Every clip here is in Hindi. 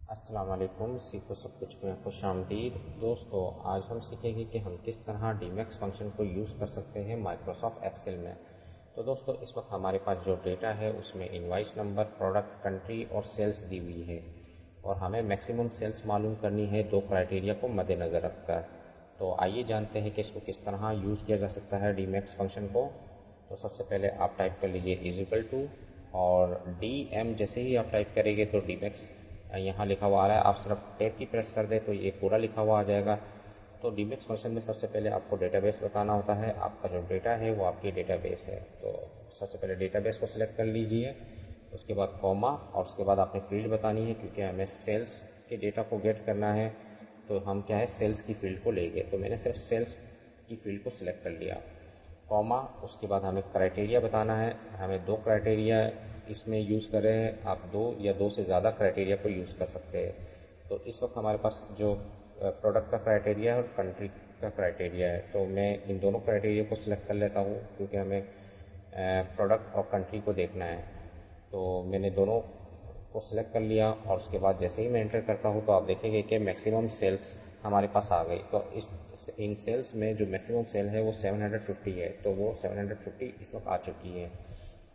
अस्सलाम वालेकुम। सीखो सब कुछ में खुश आमदीद। दोस्तों, आज हम सीखेंगे कि हम किस तरह डीमैक्स फंक्शन को यूज़ कर सकते हैं माइक्रोसॉफ्ट एक्सेल में। तो दोस्तों, इस वक्त हमारे पास जो डेटा है उसमें इनवाइस नंबर, प्रोडक्ट, कंट्री और सेल्स दी हुई है और हमें मैक्सिमम सेल्स मालूम करनी है दो क्राइटेरिया को मद्देनज़र रखकर। तो आइए जानते हैं कि इसको किस तरह यूज़ किया जा सकता है डीमैक्स फंक्शन को। तो सबसे पहले आप टाइप कर लीजिए इज इक्वल टू और डी एम। जैसे ही आप टाइप करेंगे तो डीमैक्स यहाँ लिखा हुआ आ रहा है, आप सिर्फ टैब की प्रेस कर दें तो ये पूरा लिखा हुआ आ जाएगा। तो डीमैक्स फंक्शन में सबसे पहले आपको डेटाबेस बताना होता है। आपका जो डेटा है वो आपकी डेटाबेस है। तो सबसे पहले डेटाबेस को सिलेक्ट कर लीजिए, उसके बाद कॉमा और उसके बाद आपने फील्ड बतानी है, क्योंकि हमें सेल्स के डेटा को गेट करना है। तो हम क्या है, सेल्स की फील्ड को लेंगे। तो मैंने सिर्फ सेल्स की फील्ड को सिलेक्ट कर लिया, कॉमा। उसके बाद हमें क्राइटेरिया बताना है। हमें दो क्राइटेरिया इसमें यूज़ कर रहे हैं, आप दो या दो से ज़्यादा क्राइटेरिया को यूज़ कर सकते हैं। तो इस वक्त हमारे पास जो प्रोडक्ट का क्राइटेरिया है और कंट्री का क्राइटेरिया है, तो मैं इन दोनों क्राइटेरिया को सिलेक्ट कर लेता हूँ, क्योंकि हमें प्रोडक्ट और कंट्री को देखना है। तो मैंने दोनों को सिलेक्ट कर लिया और उसके बाद जैसे ही मैं एंटर करता हूँ तो आप देखेंगे कि मैक्सिमम सेल्स हमारे पास आ गई। तो इन सेल्स में जो मैक्सिमम सेल है वो 750 है, तो वो 750 इस वक्त आ चुकी है।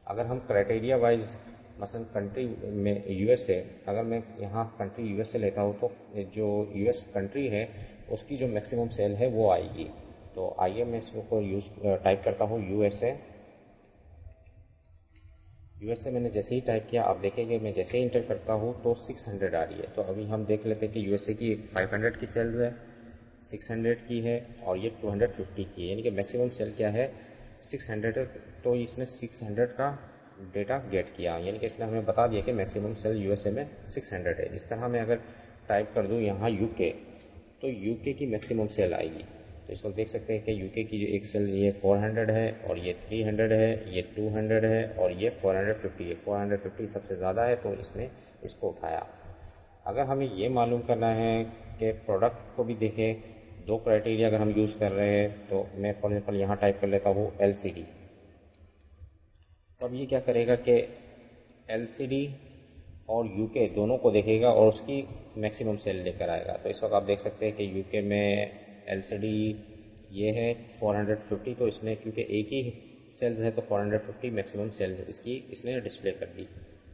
अगर हम क्राइटेरिया वाइज मसलन कंट्री में यूएसए, अगर मैं यहाँ कंट्री यूएसए लेता हूँ तो जो यूएस कंट्री है उसकी जो मैक्सिमम सेल है वो आएगी। तो आइए मैं इसको टाइप करता हूँ यूएसए। यूएसए मैंने जैसे ही टाइप किया, आप देखेंगे मैं जैसे ही इंटर करता हूँ तो 600 आ रही है। तो अभी हम देख लेते हैं कि यूएसए की 500 की सेल्स है, 600 की है और ये 250 की है, यानी कि मैक्सिमम सेल क्या है 600 है। तो इसने 600 का डेटा गेट किया, यानी कि इसने हमें बता दिया कि मैक्सिमम सेल यूएसए में 600 है। इस तरह मैं अगर टाइप कर दूँ यहाँ यूके, तो यूके की मैक्सिमम सेल आएगी। तो इस वक्त देख सकते हैं कि यूके की जो एक सेल ये 400 है और ये 300 है, ये 200 है और ये 450 है। 450 सबसे ज़्यादा है तो इसने इसको उठाया। अगर हमें ये मालूम करना है कि प्रोडक्ट को भी देखें, दो क्राइटेरिया अगर हम यूज़ कर रहे हैं, तो मैं फॉर एग्जाम्पल यहाँ टाइप कर लेता हूँ LCD। तो अब ये क्या करेगा कि LCD और यूके दोनों को देखेगा और उसकी मैक्सिमम सेल लेकर आएगा। तो इस वक्त आप देख सकते हैं कि यूके में LCD ये है 450, तो इसने क्योंकि एक ही सेल्स है तो 450 मैक्सिमम सेल्स इसकी इसने डिस्प्ले कर दी।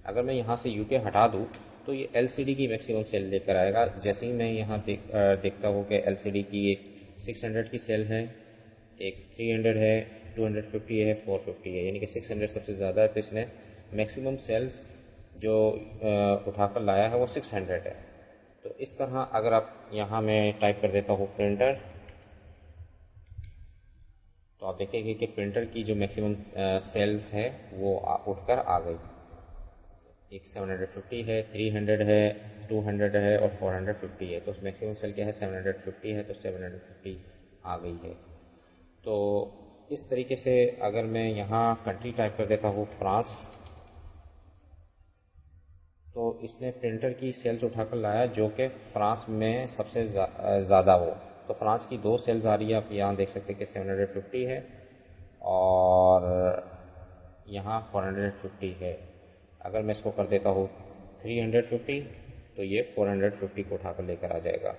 अगर मैं यहाँ से यूके हटा दूँ तो ये LCD की मैक्सिमम सेल लेकर आएगा। जैसे ही मैं यहाँ देखता हूँ कि LCD की एक 600 की सेल है, एक 300 है, 250 है, 450 है, यानी कि 600 सबसे ज़्यादा है। तो इसने मैक्सिमम सेल्स जो उठाकर लाया है वो 600 है। तो इस तरह अगर आप यहाँ मैं टाइप कर देता हूँ प्रिंटर, तो आप देखेंगे कि प्रिंटर की जो मैक्सिमम सेल्स है वो उठकर आ गई। एक 750 है, 300 है, 200 है और 450 है। तो मैक्सिमम सेल क्या है 750 है, तो 750 आ गई है। तो इस तरीके से अगर मैं यहाँ कंट्री टाइप कर देता हूँ फ्रांस, तो इसने प्रिंटर की सेल्स उठाकर लाया जो कि फ्रांस में सबसे ज़्यादा हो। तो फ्रांस की दो सेल्स आ रही है, आप यहाँ देख सकते हैं कि 750 है और यहाँ 450 है। अगर मैं इसको कर देता हूँ 350, तो ये 450 को उठाकर लेकर आ जाएगा।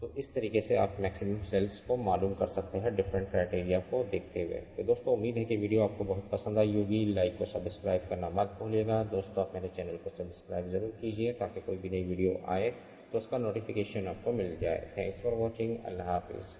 तो इस तरीके से आप मैक्सिमम सेल्स को मालूम कर सकते हैं डिफरेंट क्राइटेरिया को देखते हुए। तो दोस्तों, उम्मीद है कि वीडियो आपको बहुत पसंद आई होगी। लाइक और सब्सक्राइब करना मत भूलिएगा। दोस्तों, आप मेरे चैनल को सब्सक्राइब ज़रूर कीजिए ताकि कोई भी नई वीडियो आए तो उसका नोटिफिकेशन आपको मिल जाए। Thanks for watching. अल्लाह हाफिज़।